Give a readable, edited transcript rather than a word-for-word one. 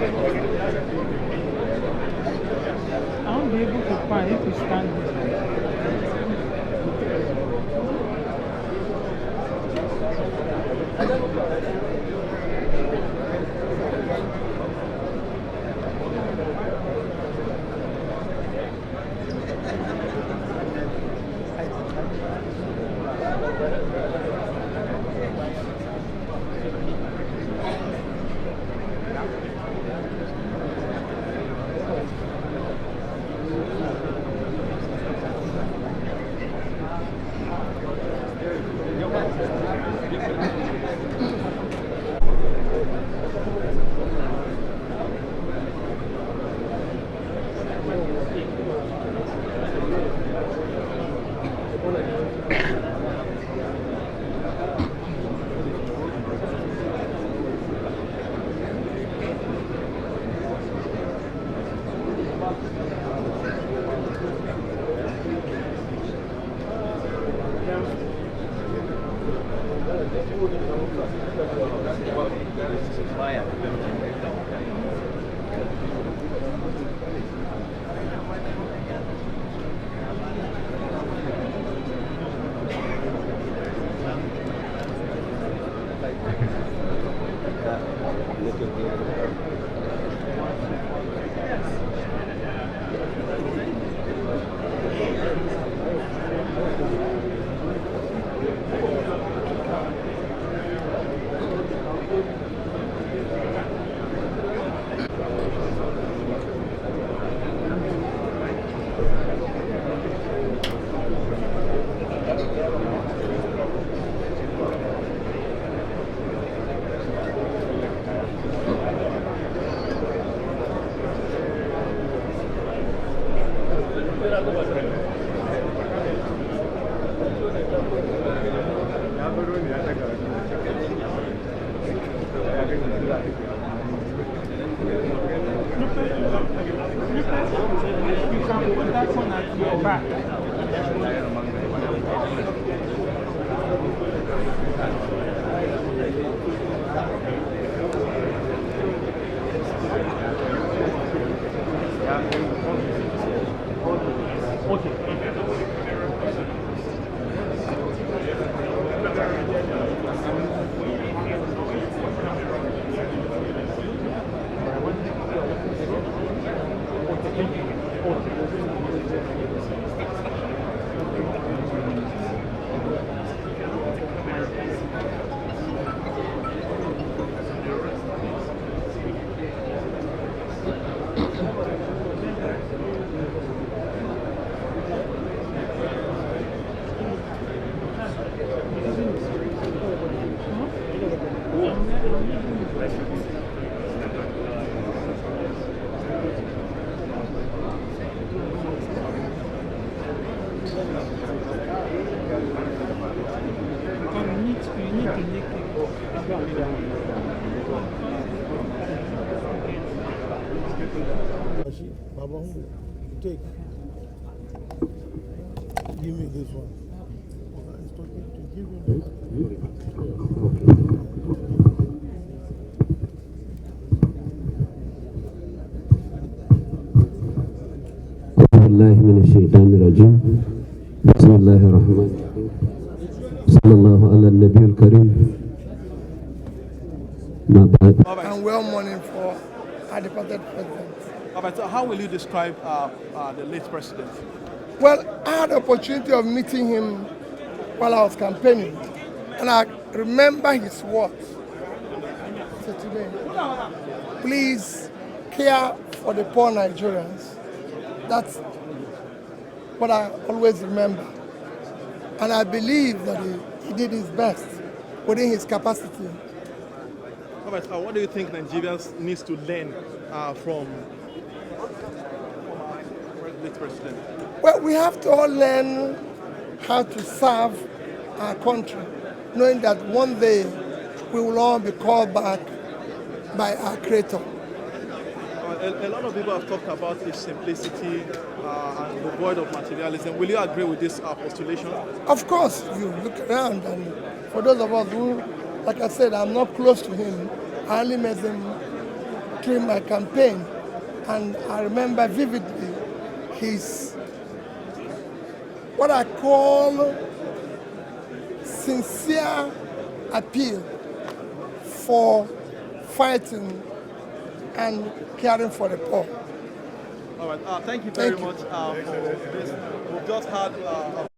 I won't be able to find if you stand here. Take. Give me this one. He's talking to give him this. بالله من الشيطان الرجيم بسم الله الرحمن الرحيم صلى الله على النبي الكريم ما بعد. And well morning for our departed president. So how will you describe the late president? Well, I had the opportunity of meeting him while I was campaigning, and I remember his words. So today, please care for the poor Nigerians. That's what I always remember. And I believe that he did his best within his capacity. What do you think Nigerians need to learn from late president? Well, we have to all learn how to serve our country, knowing that one day we will all be called back by our Creator. A lot of people have talked about his simplicity and the void of materialism. Will you agree with this postulation? Of course, you look around, and for those of us who, like I said, I'm not close to him, I only met him during my campaign, and I remember vividly his, what I call, sincere appeal for fighting and caring for the poor. All right. Thank you very Thank you. much for this. We've just had